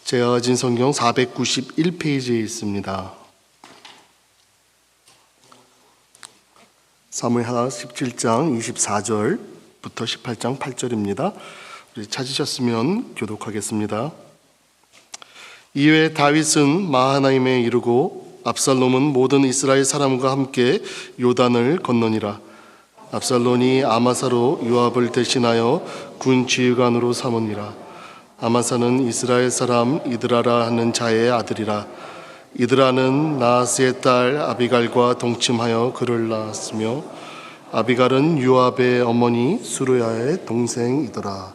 제가 가진 성경 491페이지에 있습니다. 사무엘하 17장 24절부터 18장 8절입니다. 우리 찾으셨으면 교독하겠습니다. 이외에 다윗은 마하나임에 이르고 압살롬은 모든 이스라엘 사람과 함께 요단을 건너니라. 압살롬이 아마사로 요압을 대신하여 군 지휘관으로 삼으니라. 아마사는 이스라엘 사람 이드라라 하는 자의 아들이라. 이드라는 나하스의 딸 아비갈과 동침하여 그를 낳았으며 아비갈은 요압의 어머니 수르야의 동생이더라.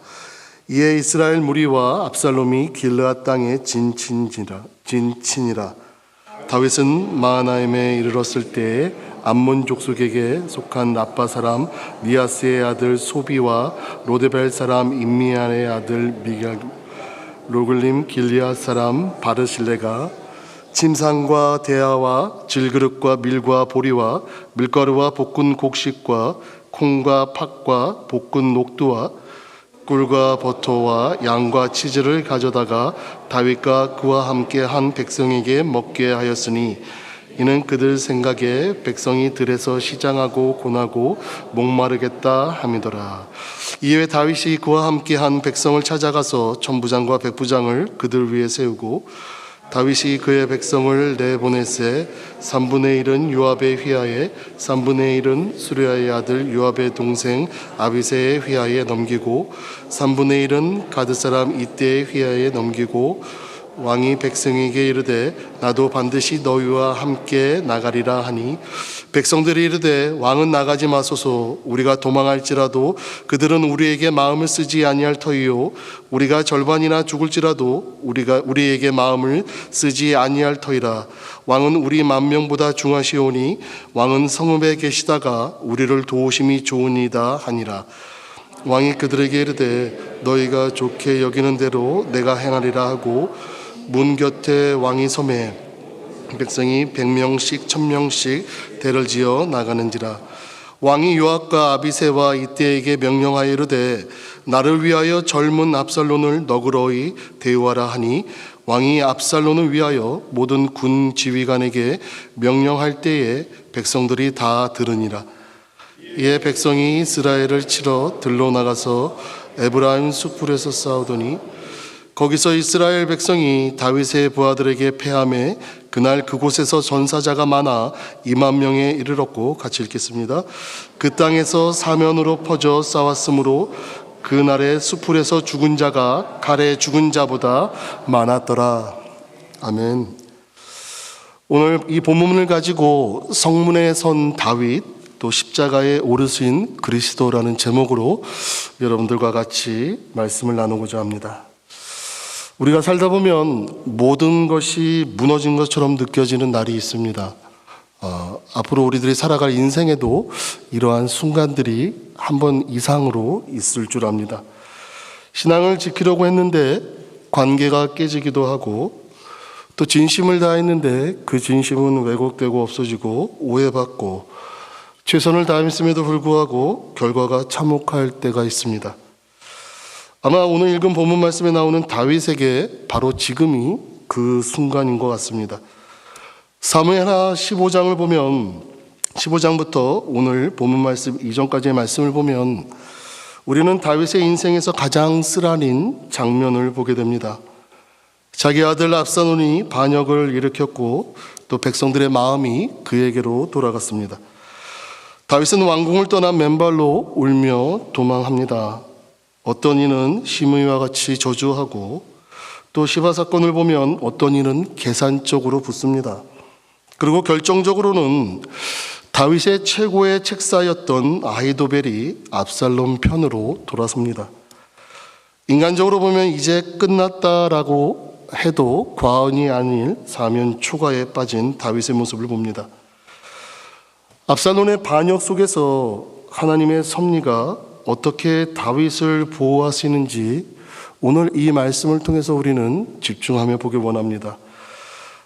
이에 이스라엘 무리와 압살롬이 길르앗 땅에 진친이라. 다윗은 마하나임에 이르렀을 때에 암몬 족속에게 속한 라빠 사람 니아스의 아들 소비와 로데벨 사람 임미안의 아들 미갈, 로글림 길리앗 사람 바르실레가 침상과 대야와 질그릇과 밀과 보리와 밀가루와 볶은 곡식과 콩과 팥과 볶은 녹두와 꿀과 버터와 양과 치즈를 가져다가 다윗과 그와 함께 한 백성에게 먹게 하였으니 이는 그들 생각에 백성이 들에서 시장하고 고나고 목마르겠다 함이더라. 이에 다윗이 그와 함께 한 백성을 찾아가서 천부장과 백부장을 그들 위에 세우고 다윗이 그의 백성을 내보내세 3분의 1은 요압의 휘하에 3분의 1은 수르야의 아들 요압의 동생 아비새의 휘하에 넘기고 3분의 1은 가드 사람 이때의 휘하에 넘기고 왕이 백성에게 이르되 나도 반드시 너희와 함께 나가리라 하니 백성들이 이르되 왕은 나가지 마소서. 우리가 도망할지라도 그들은 우리에게 마음을 쓰지 아니할 터이요 우리가 절반이나 죽을지라도 우리에게 마음을 쓰지 아니할 터이라. 왕은 우리 만명보다 중하시오니 왕은 성읍에 계시다가 우리를 도우심이 좋으니이다 하니라. 왕이 그들에게 이르되 너희가 좋게 여기는 대로 내가 행하리라 하고 문 곁에 왕이 서매 백성이 100명씩 1000명씩 대를 지어 나가는지라. 왕이 요압과 아비새와 이때에게 명령하여 이르되 나를 위하여 젊은 압살롬을 너그러이 대우하라 하니 왕이 압살롬을 위하여 모든 군 지휘관에게 명령할 때에 백성들이 다 들으니라. 이에 백성이 이스라엘을 치러 들러 나가서 에브라임 숲풀에서 싸우더니 거기서 이스라엘 백성이 다윗의 부하들에게 패하매 그날 그곳에서 전사자가 많아 2만 명에 이르렀고, 같이 읽겠습니다. 그 땅에서 사면으로 퍼져 싸웠으므로 그날의 숲풀에서 죽은 자가 칼에 죽은 자보다 많았더라. 아멘. 오늘 이 본문을 가지고 성문에 선 다윗, 또 십자가에 오르신 그리스도라는 제목으로 여러분들과 같이 말씀을 나누고자 합니다. 우리가 살다 보면 모든 것이 무너진 것처럼 느껴지는 날이 있습니다. 앞으로 우리들이 살아갈 인생에도 이러한 순간들이 한 번 이상으로 있을 줄 압니다. 신앙을 지키려고 했는데 관계가 깨지기도 하고, 또 진심을 다했는데 그 진심은 왜곡되고 없어지고 오해받고, 최선을 다했음에도 불구하고 결과가 참혹할 때가 있습니다. 아마 오늘 읽은 본문 말씀에 나오는 다윗에게 바로 지금이 그 순간인 것 같습니다. 사무엘하 15장을 보면, 15장부터 오늘 본문 말씀 이전까지의 말씀을 보면 우리는 다윗의 인생에서 가장 쓰라린 장면을 보게 됩니다. 자기 아들 압살롬이 반역을 일으켰고 또 백성들의 마음이 그에게로 돌아갔습니다. 다윗은 왕궁을 떠난 맨발로 울며 도망합니다. 어떤 이는 시므이와 같이 저주하고, 또 시바 사건을 보면 어떤 이는 계산적으로 붙습니다. 그리고 결정적으로는 다윗의 최고의 책사였던 아히도벨이 압살롬 편으로 돌아섭니다. 인간적으로 보면 이제 끝났다라고 해도 과언이 아닐 사면 초가에 빠진 다윗의 모습을 봅니다. 압살롬의 반역 속에서 하나님의 섭리가 어떻게 다윗을 보호하시는지 오늘 이 말씀을 통해서 우리는 집중하며 보기 원합니다.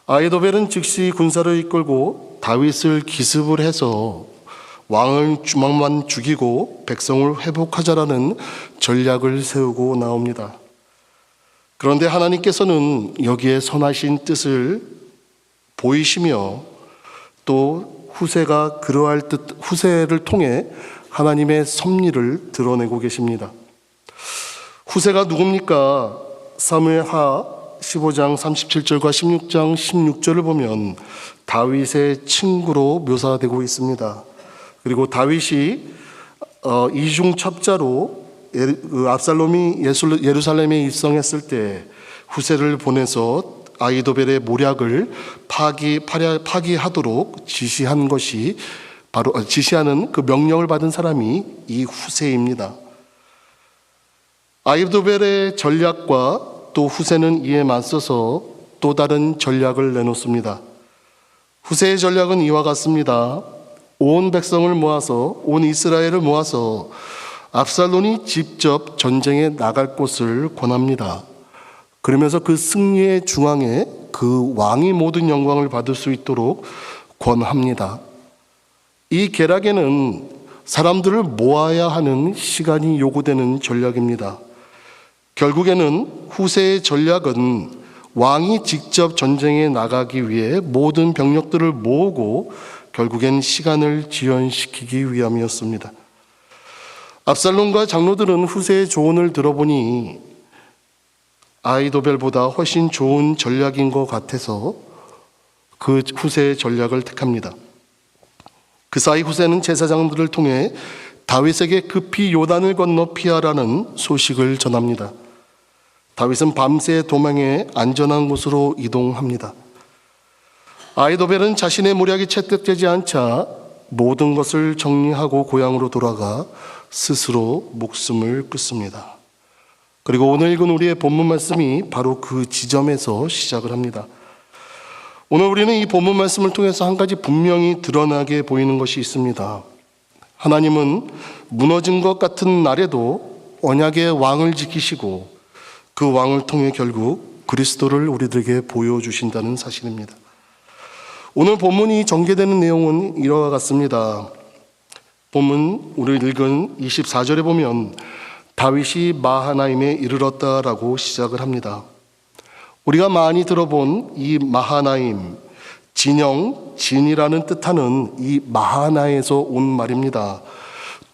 아히도벨은 즉시 군사를 이끌고 다윗을 기습을 해서 왕만 죽이고 백성을 회복하자라는 전략을 세우고 나옵니다. 그런데 하나님께서는 여기에 선하신 뜻을 보이시며 또 후세가 그러할 듯 후세를 통해 하나님의 섭리를 드러내고 계십니다. 후세가 누굽니까? 사무엘하 15장 37절과 16장 16절을 보면 다윗의 친구로 묘사되고 있습니다. 그리고 다윗이 이중 첩자로 압살롬이 예루살렘에 입성했을 때 후세를 보내서 아히도벨의 모략을 파기하도록 지시한 것이 바로 지시하는 그 명령을 받은 사람이 이 후세입니다. 아히도벨의 전략과 또 후세는 이에 맞서서 또 다른 전략을 내놓습니다. 후세의 전략은 이와 같습니다. 온 백성을 모아서 온 이스라엘을 모아서 압살롬이 직접 전쟁에 나갈 곳을 권합니다. 그러면서 그 승리의 중앙에 그 왕이 모든 영광을 받을 수 있도록 권합니다. 이 계략에는 사람들을 모아야 하는 시간이 요구되는 전략입니다. 결국에는 후세의 전략은 왕이 직접 전쟁에 나가기 위해 모든 병력들을 모으고 결국엔 시간을 지연시키기 위함이었습니다. 압살롬과 장로들은 후세의 조언을 들어보니 아히도벨보다 훨씬 좋은 전략인 것 같아서 그 후세의 전략을 택합니다. 그 사이 후세는 제사장들을 통해 다윗에게 급히 요단을 건너 피하라는 소식을 전합니다. 다윗은 밤새 도망해 안전한 곳으로 이동합니다. 아히도벨은 자신의 모략이 채택되지 않자 모든 것을 정리하고 고향으로 돌아가 스스로 목숨을 끊습니다. 그리고 오늘 읽은 우리의 본문 말씀이 바로 그 지점에서 시작을 합니다. 오늘 우리는 이 본문 말씀을 통해서 한 가지 분명히 드러나게 보이는 것이 있습니다. 하나님은 무너진 것 같은 날에도 언약의 왕을 지키시고 그 왕을 통해 결국 그리스도를 우리들에게 보여주신다는 사실입니다. 오늘 본문이 전개되는 내용은 이와 같습니다. 본문 우리 읽은 24절에 보면 다윗이 마하나임에 이르렀다라고 시작을 합니다. 우리가 많이 들어본 이 마하나임, 진영, 진이라는 뜻하는 이 마하나에서 온 말입니다.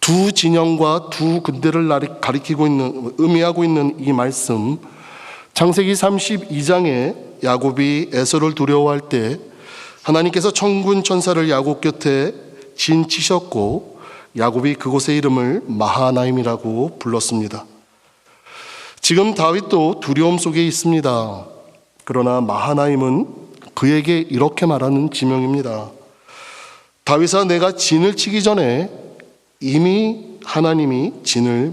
두 진영과 두 군대를 가리키고 있는, 의미하고 있는 이 말씀, 창세기 32장에 야곱이 에서를 두려워할 때 하나님께서 천군 천사를 야곱 곁에 진치셨고 야곱이 그곳의 이름을 마하나임이라고 불렀습니다. 지금 다윗도 두려움 속에 있습니다. 그러나 마하나임은 그에게 이렇게 말하는 지명입니다. 다윗아, 내가 진을 치기 전에 이미 하나님이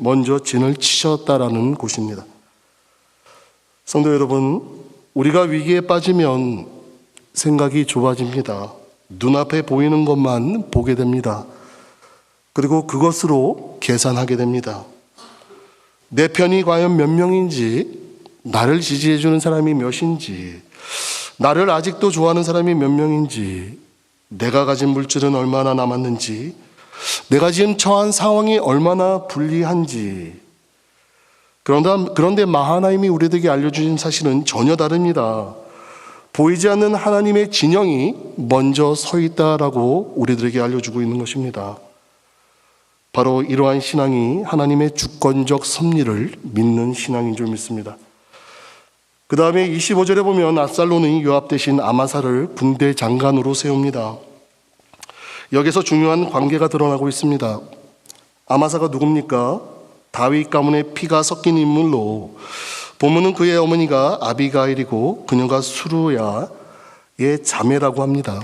먼저 진을 치셨다라는 곳입니다. 성도 여러분, 우리가 위기에 빠지면 생각이 좁아집니다. 눈앞에 보이는 것만 보게 됩니다. 그리고 그것으로 계산하게 됩니다. 내 편이 과연 몇 명인지, 나를 지지해 주는 사람이 몇인지, 나를 아직도 좋아하는 사람이 몇 명인지, 내가 가진 물질은 얼마나 남았는지, 내가 지금 처한 상황이 얼마나 불리한지. 그런데 마하나임이 우리에게 알려주신 사실은 전혀 다릅니다. 보이지 않는 하나님의 진영이 먼저 서 있다라고 우리들에게 알려주고 있는 것입니다. 바로 이러한 신앙이 하나님의 주권적 섭리를 믿는 신앙인 줄 믿습니다. 그 다음에 25절에 보면 압살롬이 요압 대신 아마사를 군대 장관으로 세웁니다. 여기서 중요한 관계가 드러나고 있습니다. 아마사가 누굽니까? 다윗 가문의 피가 섞인 인물로 본문은 그의 어머니가 아비가일이고 그녀가 수루야의 자매라고 합니다.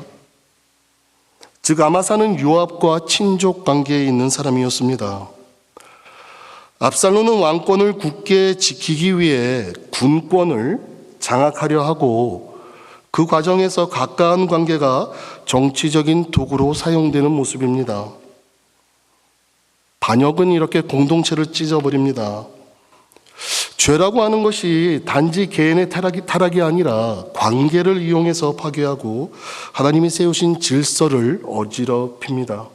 즉 아마사는 요압과 친족 관계에 있는 사람이었습니다. 압살롬은 왕권을 굳게 지키기 위해 군권을 장악하려 하고 그 과정에서 가까운 관계가 정치적인 도구로 사용되는 모습입니다. 반역은 이렇게 공동체를 찢어버립니다. 죄라고 하는 것이 단지 개인의 타락이 아니라 관계를 이용해서 파괴하고 하나님이 세우신 질서를 어지럽힙니다.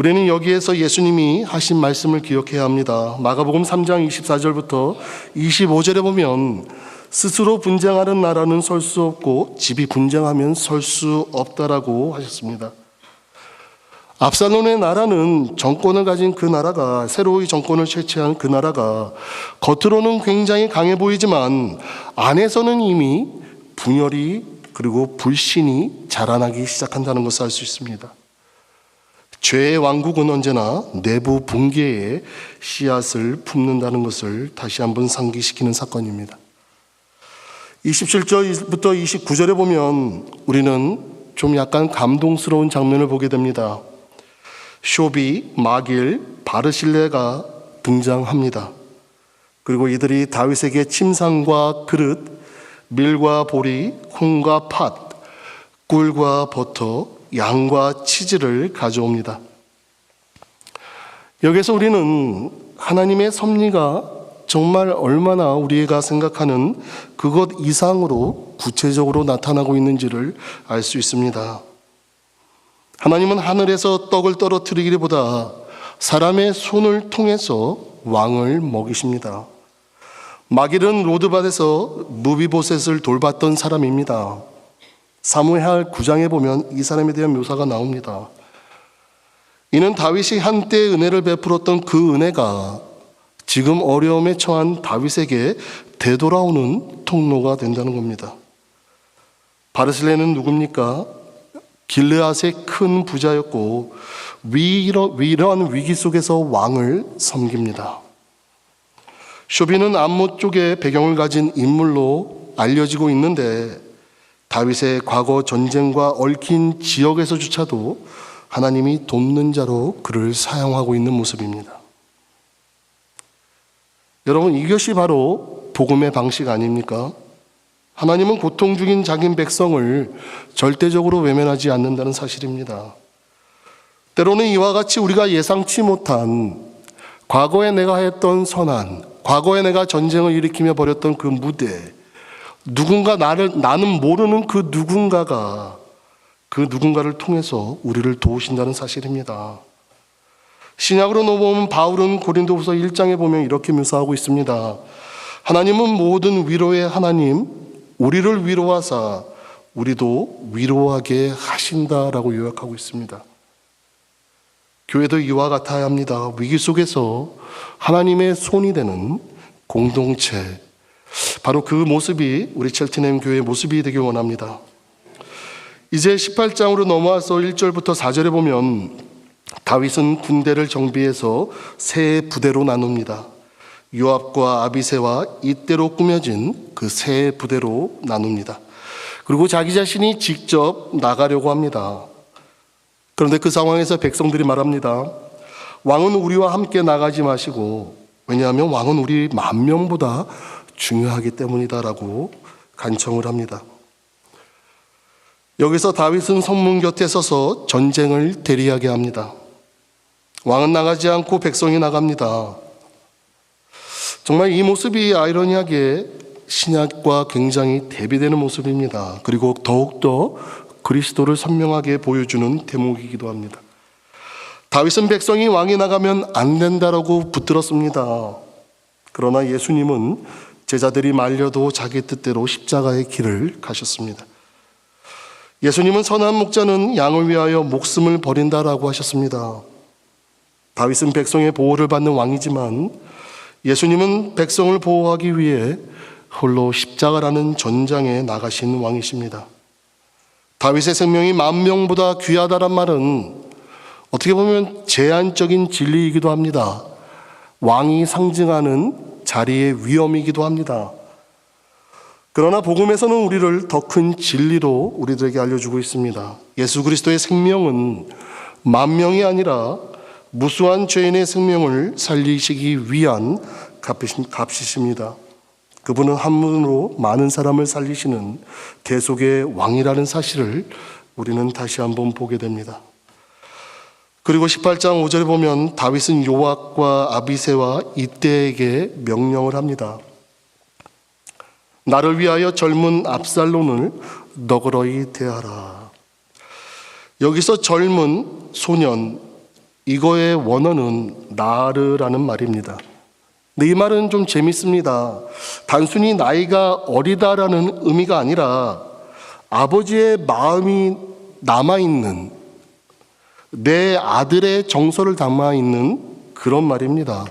우리는 여기에서 예수님이 하신 말씀을 기억해야 합니다. 마가복음 3장 24절부터 25절에 보면 스스로 분쟁하는 나라는 설 수 없고 집이 분쟁하면 설 수 없다라고 하셨습니다. 압살롬의 나라는 정권을 가진 그 나라가, 새로이 정권을 채취한 그 나라가 겉으로는 굉장히 강해 보이지만 안에서는 이미 분열이 그리고 불신이 자라나기 시작한다는 것을 알 수 있습니다. 죄의 왕국은 언제나 내부 붕괴의 씨앗을 품는다는 것을 다시 한번 상기시키는 사건입니다. 27절부터 29절에 보면 우리는 좀 약간 감동스러운 장면을 보게 됩니다. 쇼비, 마길, 바르실레가 등장합니다. 그리고 이들이 다윗에게 침상과 그릇, 밀과 보리, 콩과 팥, 꿀과 버터, 양과 치즈를 가져옵니다. 여기서 우리는 하나님의 섭리가 정말 얼마나 우리가 생각하는 그것 이상으로 구체적으로 나타나고 있는지를 알 수 있습니다. 하나님은 하늘에서 떡을 떨어뜨리기보다 사람의 손을 통해서 왕을 먹이십니다. 마길은 로드밧에서 무비보셋을 돌봤던 사람입니다. 사무엘 9장에 보면 이 사람에 대한 묘사가 나옵니다. 이는 다윗이 한때 은혜를 베풀었던 그 은혜가 지금 어려움에 처한 다윗에게 되돌아오는 통로가 된다는 겁니다. 바르실레는 누굽니까? 길르앗의 큰 부자였고 이러한 위기 속에서 왕을 섬깁니다. 쇼비는 암못 쪽의 배경을 가진 인물로 알려지고 있는데 다윗의 과거 전쟁과 얽힌 지역에서조차도 하나님이 돕는 자로 그를 사용하고 있는 모습입니다. 여러분, 이것이 바로 복음의 방식 아닙니까? 하나님은 고통 중인 자기 백성을 절대적으로 외면하지 않는다는 사실입니다. 때로는 이와 같이 우리가 예상치 못한 과거에 내가 했던 선한, 과거에 내가 전쟁을 일으키며 벌였던 그 무대, 나는 모르는 그 누군가를 통해서 우리를 도우신다는 사실입니다. 신약으로 넘어오면 바울은 고린도후서 1장에 보면 이렇게 묘사하고 있습니다. 하나님은 모든 위로의 하나님, 우리를 위로하사 우리도 위로하게 하신다라고 요약하고 있습니다. 교회도 이와 같아야 합니다. 위기 속에서 하나님의 손이 되는 공동체, 바로 그 모습이 우리 첼티넴 교회의 모습이 되길 원합니다. 이제 18장으로 넘어와서 1절부터 4절에 보면 다윗은 군대를 정비해서 세 부대로 나눕니다. 요압과 아비새와 이때로 꾸며진 그 세 부대로 나눕니다. 그리고 자기 자신이 직접 나가려고 합니다. 그런데 그 상황에서 백성들이 말합니다. 왕은 우리와 함께 나가지 마시고, 왜냐하면 왕은 우리 10,000명보다 중요하기 때문이다라고 간청을 합니다. 여기서 다윗은 성문 곁에 서서 전쟁을 대리하게 합니다. 왕은 나가지 않고 백성이 나갑니다. 정말 이 모습이 아이러니하게 신약과 굉장히 대비되는 모습입니다. 그리고 더욱더 그리스도를 선명하게 보여주는 대목이기도 합니다. 다윗은 백성이 왕이 나가면 안 된다라고 붙들었습니다. 그러나 예수님은 제자들이 말려도 자기 뜻대로 십자가의 길을 가셨습니다. 예수님은 선한 목자는 양을 위하여 목숨을 버린다라고 하셨습니다. 다윗은 백성의 보호를 받는 왕이지만 예수님은 백성을 보호하기 위해 홀로 십자가라는 전장에 나가신 왕이십니다. 다윗의 생명이 10,000명보다 귀하다란 말은 어떻게 보면 제한적인 진리이기도 합니다. 왕이 상징하는 자리의 위엄이기도 합니다. 그러나 복음에서는 우리를 더 큰 진리로 우리들에게 알려주고 있습니다. 예수 그리스도의 생명은 10,000명이 아니라 무수한 죄인의 생명을 살리시기 위한 값이십니다. 그분은 한 분으로 많은 사람을 살리시는 대속의 왕이라는 사실을 우리는 다시 한번 보게 됩니다. 그리고 18장 5절에 보면 다윗은 요압과 아비새와 이때에게 명령을 합니다. 나를 위하여 젊은 압살롬을 너그러이 대하라. 여기서 젊은 소년, 이거의 원어는 나르라는 말입니다. 근데 이 말은 좀 재밌습니다. 단순히 나이가 어리다라는 의미가 아니라 아버지의 마음이 남아있는, 내 아들의 정서를 담아있는 그런 말입니다.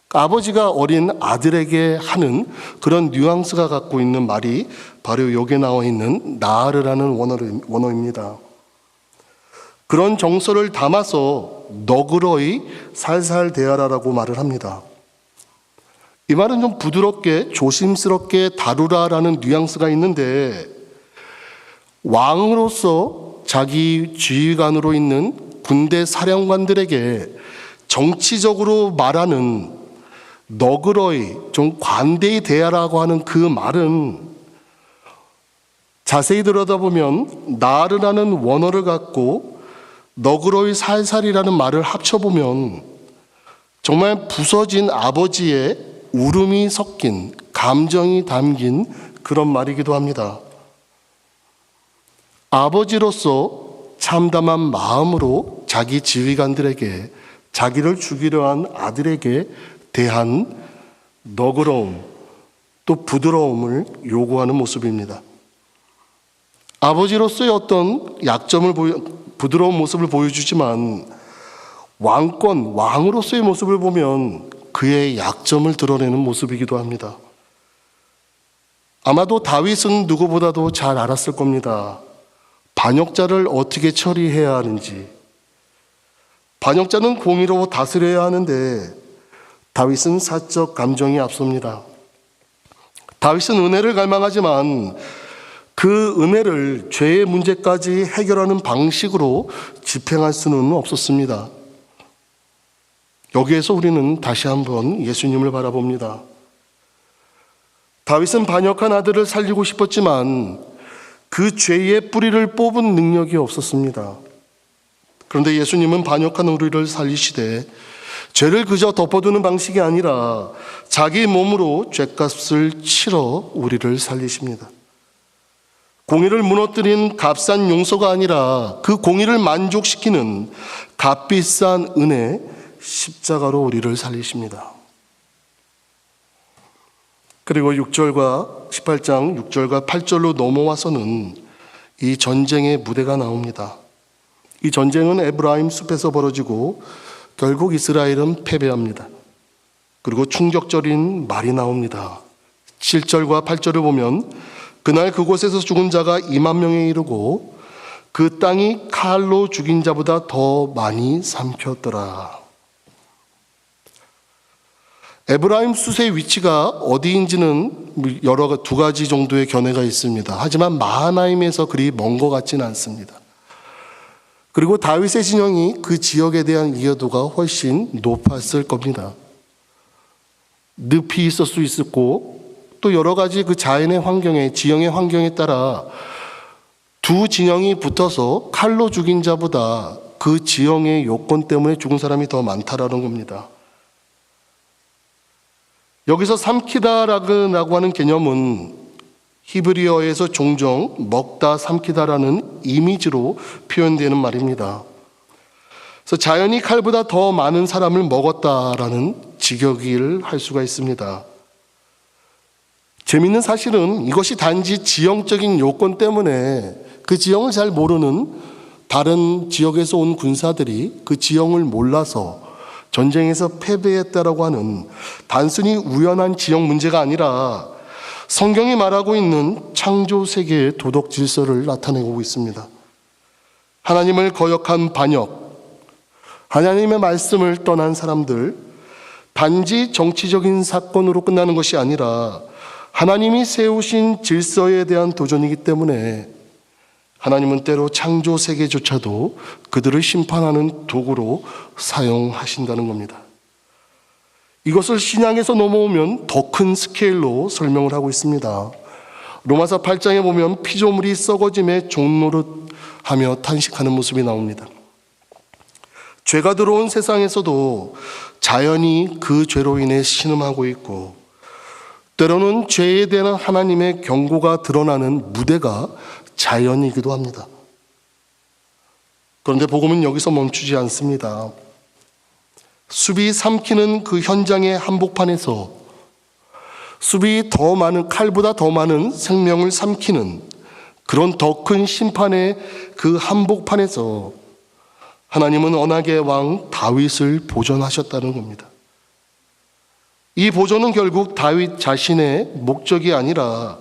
아버지가 어린 아들에게 하는 그런 뉘앙스가 갖고 있는 말이 바로 여기에 나와 있는 나르라는 원어입니다. 그런 정서를 담아서 너그러이 살살 대하라라고 말을 합니다. 이 말은 좀 부드럽게 조심스럽게 다루라라는 뉘앙스가 있는데, 왕으로서 자기 지휘관으로 있는 군대 사령관들에게 정치적으로 말하는 너그러이 좀 관대히 대하라고 하는 그 말은 자세히 들여다보면 나르라는 원어를 갖고 너그러이 살살이라는 말을 합쳐보면 정말 부서진 아버지의 울음이 섞인, 감정이 담긴 그런 말이기도 합니다. 아버지로서 참담한 마음으로 자기 지휘관들에게, 자기를 죽이려 한 아들에게 대한 너그러움, 또 부드러움을 요구하는 모습입니다. 아버지로서의 어떤 부드러운 모습을 보여주지만 왕으로서의 모습을 보면 그의 약점을 드러내는 모습이기도 합니다. 아마도 다윗은 누구보다도 잘 알았을 겁니다. 반역자를 어떻게 처리해야 하는지. 반역자는 공의로 다스려야 하는데 다윗은 사적 감정이 앞섭니다. 다윗은 은혜를 갈망하지만 그 은혜를 죄의 문제까지 해결하는 방식으로 집행할 수는 없었습니다. 여기에서 우리는 다시 한번 예수님을 바라봅니다. 다윗은 반역한 아들을 살리고 싶었지만 그 죄의 뿌리를 뽑은 능력이 없었습니다. 그런데 예수님은 반역한 우리를 살리시되 죄를 그저 덮어두는 방식이 아니라 자기 몸으로 죄값을 치러 우리를 살리십니다. 공의를 무너뜨린 값싼 용서가 아니라 그 공의를 만족시키는 값비싼 은혜, 십자가로 우리를 살리십니다. 그리고 18장 6절과 8절로 넘어와서는 이 전쟁의 무대가 나옵니다. 이 전쟁은 에브라임 숲에서 벌어지고 결국 이스라엘은 패배합니다. 그리고 충격적인 말이 나옵니다. 7절과 8절을 보면 그날 그곳에서 죽은 자가 2만 명에 이르고 그 땅이 칼로 죽인 자보다 더 많이 삼켰더라. 에브라임 숫의 위치가 어디인지는 두 가지 정도의 견해가 있습니다. 하지만 마하나임에서 그리 먼 것 같지는 않습니다. 그리고 다윗의 진영이 그 지역에 대한 이해도가 훨씬 높았을 겁니다. 늪이 있을 수 있었고 또 여러 가지 그 자연의 환경에, 지형의 환경에 따라 두 진영이 붙어서 칼로 죽인 자보다 그 지형의 요건 때문에 죽은 사람이 더 많다라는 겁니다. 여기서 삼키다라고 하는 개념은 히브리어에서 종종 먹다 삼키다라는 이미지로 표현되는 말입니다. 그래서 자연이 칼보다 더 많은 사람을 먹었다라는 직역을 할 수가 있습니다. 재미있는 사실은 이것이 단지 지형적인 요건 때문에 그 지형을 잘 모르는 다른 지역에서 온 군사들이 그 지형을 몰라서 전쟁에서 패배했다라고 하는 단순히 우연한 지형 문제가 아니라 성경이 말하고 있는 창조 세계의 도덕 질서를 나타내고 있습니다. 하나님을 거역한 반역, 하나님의 말씀을 떠난 사람들, 단지 정치적인 사건으로 끝나는 것이 아니라 하나님이 세우신 질서에 대한 도전이기 때문에 하나님은 때로 창조 세계조차도 그들을 심판하는 도구로 사용하신다는 겁니다. 이것을 신약에서 넘어오면 더 큰 스케일로 설명을 하고 있습니다. 로마서 8장에 보면 피조물이 썩어짐에 종노릇하며 탄식하는 모습이 나옵니다. 죄가 들어온 세상에서도 자연이 그 죄로 인해 신음하고 있고 때로는 죄에 대한 하나님의 경고가 드러나는 무대가 자연이기도 합니다. 그런데 복음은 여기서 멈추지 않습니다. 숲이 삼키는 그 현장의 한복판에서 숲이 더 많은, 칼보다 더 많은 생명을 삼키는 그런 더 큰 심판의 그 한복판에서 하나님은 언약의 왕 다윗을 보존하셨다는 겁니다. 이 보존은 결국 다윗 자신의 목적이 아니라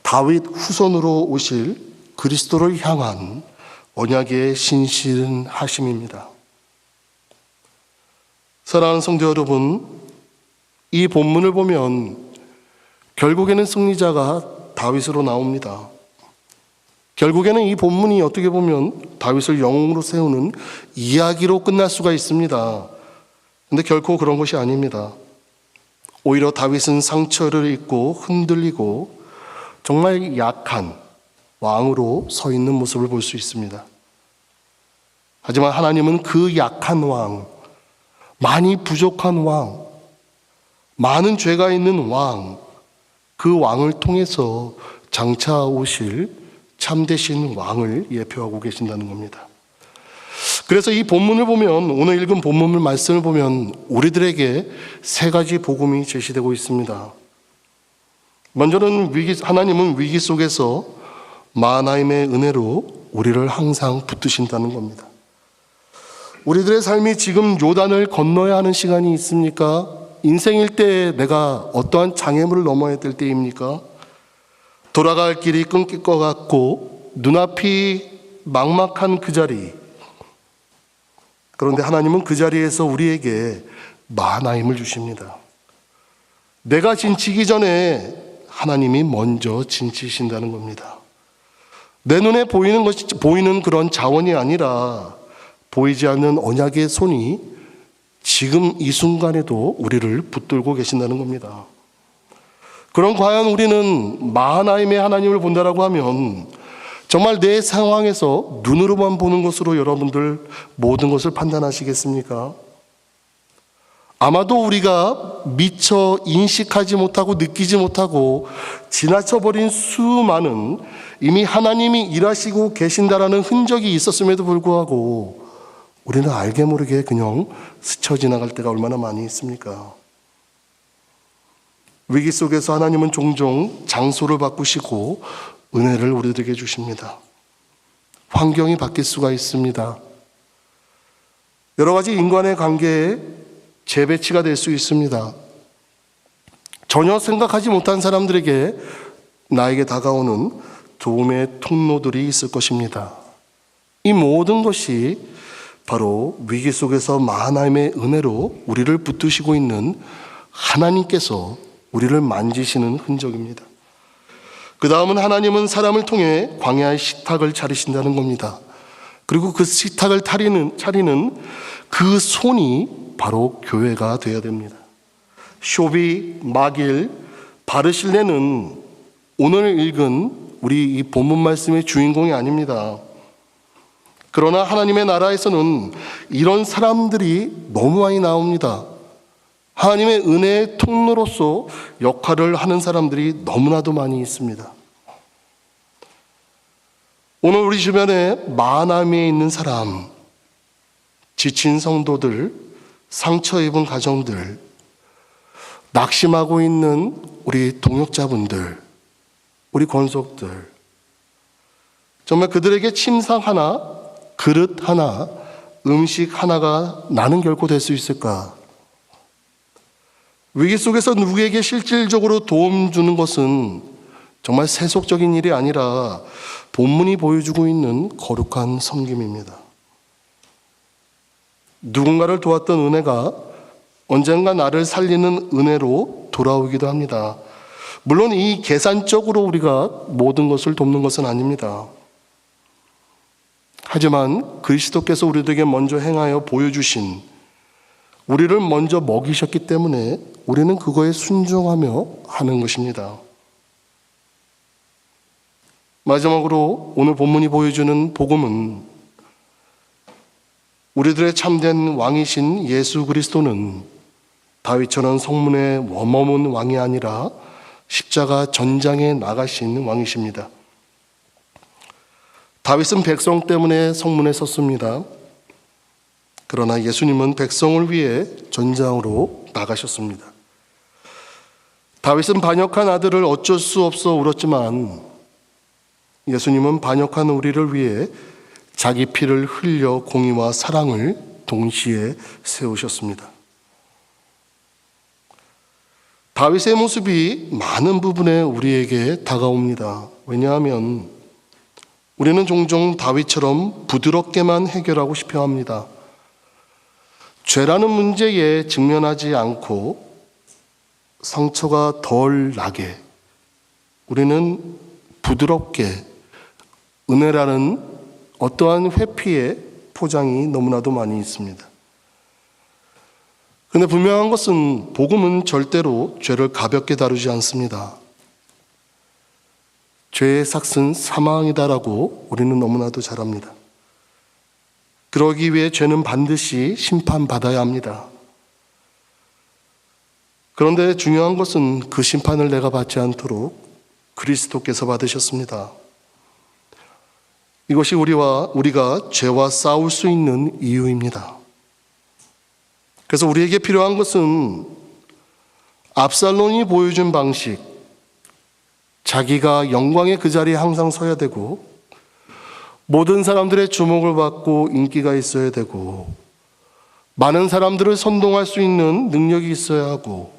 다윗 후손으로 오실 그리스도를 향한 언약의 신실하심입니다. 사랑하는 성도 여러분, 이 본문을 보면 결국에는 승리자가 다윗으로 나옵니다. 결국에는 이 본문이 어떻게 보면 다윗을 영웅으로 세우는 이야기로 끝날 수가 있습니다. 그런데 결코 그런 것이 아닙니다. 오히려 다윗은 상처를 입고 흔들리고 정말 약한 왕으로 서 있는 모습을 볼 수 있습니다. 하지만 하나님은 그 약한 왕, 많이 부족한 왕, 많은 죄가 있는 왕, 그 왕을 통해서 장차 오실 참되신 왕을 예표하고 계신다는 겁니다. 그래서 이 본문을 보면, 오늘 읽은 본문 말씀을 보면 우리들에게 세 가지 복음이 제시되고 있습니다. 먼저는 하나님은 위기 속에서 마하나임의 은혜로 우리를 항상 붙드신다는 겁니다. 우리들의 삶이 지금 요단을 건너야 하는 시간이 있습니까? 인생일 때 내가 어떠한 장애물을 넘어야 될 때입니까? 돌아갈 길이 끊길 것 같고 눈앞이 막막한 그 자리. 그런데 하나님은 그 자리에서 우리에게 마하나임을 주십니다. 내가 진치기 전에 하나님이 먼저 진치신다는 겁니다. 내 눈에 보이는 그런 자원이 아니라 보이지 않는 언약의 손이 지금 이 순간에도 우리를 붙들고 계신다는 겁니다. 그럼 과연 우리는 마하나임의 하나님을 본다라고 하면 정말 내 상황에서 눈으로만 보는 것으로 여러분들 모든 것을 판단하시겠습니까? 아마도 우리가 미처 인식하지 못하고 느끼지 못하고 지나쳐버린 수많은 이미 하나님이 일하시고 계신다라는 흔적이 있었음에도 불구하고 우리는 알게 모르게 그냥 스쳐 지나갈 때가 얼마나 많이 있습니까? 위기 속에서 하나님은 종종 장소를 바꾸시고 은혜를 우리들에게 주십니다. 환경이 바뀔 수가 있습니다. 여러 가지 인간의 관계에 재배치가 될 수 있습니다. 전혀 생각하지 못한 사람들에게 나에게 다가오는 도움의 통로들이 있을 것입니다. 이 모든 것이 바로 위기 속에서 마하나임의 은혜로 우리를 붙드시고 있는 하나님께서 우리를 만지시는 흔적입니다. 그 다음은 하나님은 사람을 통해 광야의 식탁을 차리신다는 겁니다. 그리고 그 식탁을 차리는 그 손이 바로 교회가 되어야 됩니다. 쇼비, 마길, 바르실레는 오늘 읽은 우리 이 본문 말씀의 주인공이 아닙니다. 그러나 하나님의 나라에서는 이런 사람들이 너무 많이 나옵니다. 하나님의 은혜의 통로로서 역할을 하는 사람들이 너무나도 많이 있습니다. 오늘 우리 주변에 마하나임에 있는 사람, 지친 성도들, 상처 입은 가정들, 낙심하고 있는 우리 동역자분들, 우리 권속들, 정말 그들에게 침상 하나, 그릇 하나, 음식 하나가 나는 결코 될 수 있을까? 위기 속에서 누구에게 실질적으로 도움 주는 것은 정말 세속적인 일이 아니라 본문이 보여주고 있는 거룩한 섬김입니다. 누군가를 도왔던 은혜가 언젠가 나를 살리는 은혜로 돌아오기도 합니다. 물론 이 계산적으로 우리가 모든 것을 돕는 것은 아닙니다. 하지만 그리스도께서 우리들에게 먼저 행하여 보여주신, 우리를 먼저 먹이셨기 때문에 우리는 그거에 순종하며 하는 것입니다. 마지막으로 오늘 본문이 보여주는 복음은 우리들의 참된 왕이신 예수 그리스도는 다윗처럼 성문에 머문 왕이 아니라 십자가 전장에 나가신 왕이십니다. 다윗은 백성 때문에 성문에 섰습니다. 그러나 예수님은 백성을 위해 전장으로 나가셨습니다. 다윗은 반역한 아들을 어쩔 수 없어 울었지만 예수님은 반역한 우리를 위해 자기 피를 흘려 공의와 사랑을 동시에 세우셨습니다. 다윗의 모습이 많은 부분에 우리에게 다가옵니다. 왜냐하면 우리는 종종 다윗처럼 부드럽게만 해결하고 싶어 합니다. 죄라는 문제에 직면하지 않고 상처가 덜 나게 우리는 부드럽게 은혜라는 어떠한 회피의 포장이 너무나도 많이 있습니다. 그런데 분명한 것은 복음은 절대로 죄를 가볍게 다루지 않습니다. 죄의 삭은 사망이다라고 우리는 너무나도 잘 압니다. 그러기 위해 죄는 반드시 심판받아야 합니다. 그런데 중요한 것은 그 심판을 내가 받지 않도록 그리스도께서 받으셨습니다. 이것이 우리가 죄와 싸울 수 있는 이유입니다. 그래서 우리에게 필요한 것은 압살롬이 보여준 방식, 자기가 영광의 그 자리에 항상 서야 되고 모든 사람들의 주목을 받고 인기가 있어야 되고 많은 사람들을 선동할 수 있는 능력이 있어야 하고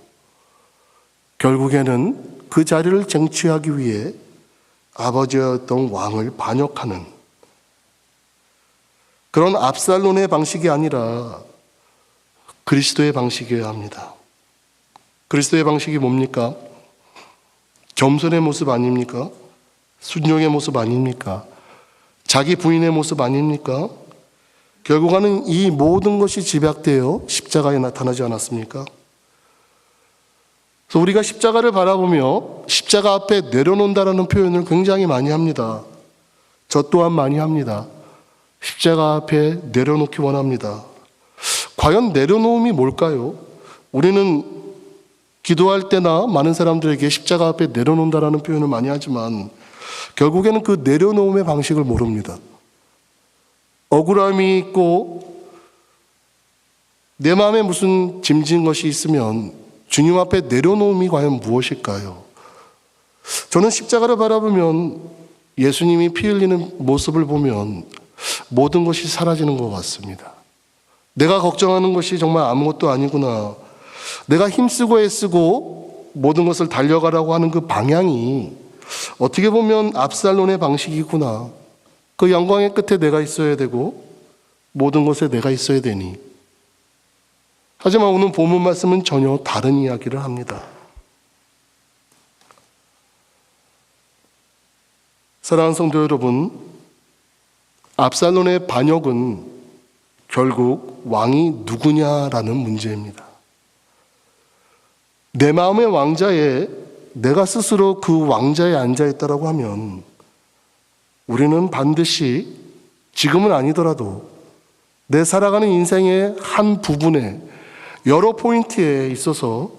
결국에는 그 자리를 쟁취하기 위해 아버지였던 왕을 반역하는 그런 압살롬의 방식이 아니라 그리스도의 방식이어야 합니다. 그리스도의 방식이 뭡니까? 겸손의 모습 아닙니까? 순종의 모습 아닙니까? 자기 부인의 모습 아닙니까? 결국에는 이 모든 것이 집약되어 십자가에 나타나지 않았습니까? 그래서 우리가 십자가를 바라보며 십자가 앞에 내려놓는다라는 표현을 굉장히 많이 합니다. 저 또한 많이 합니다. 십자가 앞에 내려놓기 원합니다. 과연 내려놓음이 뭘까요? 우리는 기도할 때나 많은 사람들에게 십자가 앞에 내려놓는다라는 표현을 많이 하지만 결국에는 그 내려놓음의 방식을 모릅니다. 억울함이 있고 내 마음에 무슨 짐진 것이 있으면 주님 앞에 내려놓음이 과연 무엇일까요? 저는 십자가를 바라보면 예수님이 피 흘리는 모습을 보면 모든 것이 사라지는 것 같습니다. 내가 걱정하는 것이 정말 아무것도 아니구나. 내가 힘쓰고 애쓰고 모든 것을 달려가라고 하는 그 방향이 어떻게 보면 압살롬의 방식이구나. 그 영광의 끝에 내가 있어야 되고 모든 것에 내가 있어야 되니. 하지만 오늘 본문 말씀은 전혀 다른 이야기를 합니다. 사랑하는 성도 여러분, 압살롬의 반역은 결국 왕이 누구냐라는 문제입니다. 내 마음의 왕자에 내가 스스로 그 왕자에 앉아있다라고 하면 우리는 반드시 지금은 아니더라도 내 살아가는 인생의 한 부분에 여러 포인트에 있어서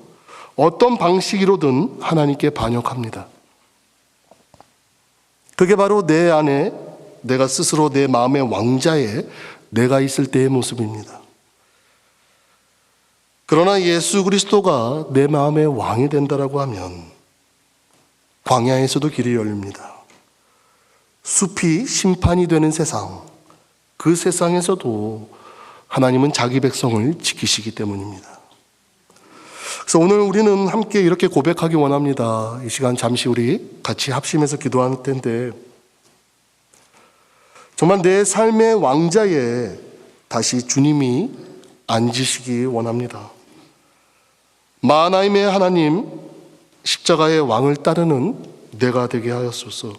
어떤 방식으로든 하나님께 반역합니다. 그게 바로 내 안에 내가 스스로 내 마음의 왕자에 내가 있을 때의 모습입니다. 그러나 예수 그리스도가 내 마음의 왕이 된다라고 하면 광야에서도 길이 열립니다. 숲이 심판이 되는 세상, 그 세상에서도 하나님은 자기 백성을 지키시기 때문입니다. 그래서 오늘 우리는 함께 이렇게 고백하기 원합니다. 이 시간 잠시 우리 같이 합심해서 기도할 텐데 정말 내 삶의 왕자에 다시 주님이 앉으시기 원합니다. 마하나임의 하나님, 십자가의 왕을 따르는 내가 되게 하였소서.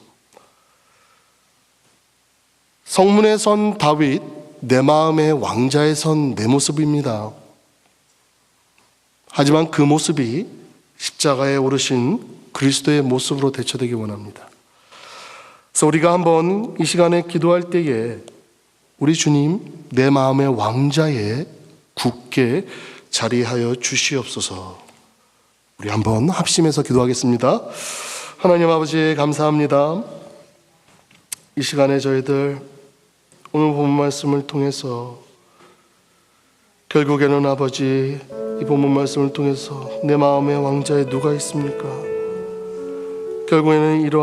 성문에 선 다윗, 내 마음의 왕자에 선 내 모습입니다. 하지만 그 모습이 십자가에 오르신 그리스도의 모습으로 대처되기 원합니다. 그래서 우리가 한번 이 시간에 기도할 때에 우리 주님, 내 마음의 왕자에 굳게 자리하여 주시옵소서. 우리 한번 합심해서 기도하겠습니다. 하나님 아버지 감사합니다. 이 시간에 저희들 오늘 본 말씀을 통해서 결국에는 아버지, 이 본문 말씀을 통해서 내 마음의 왕자에 누가 있습니까? 결국에는 이러한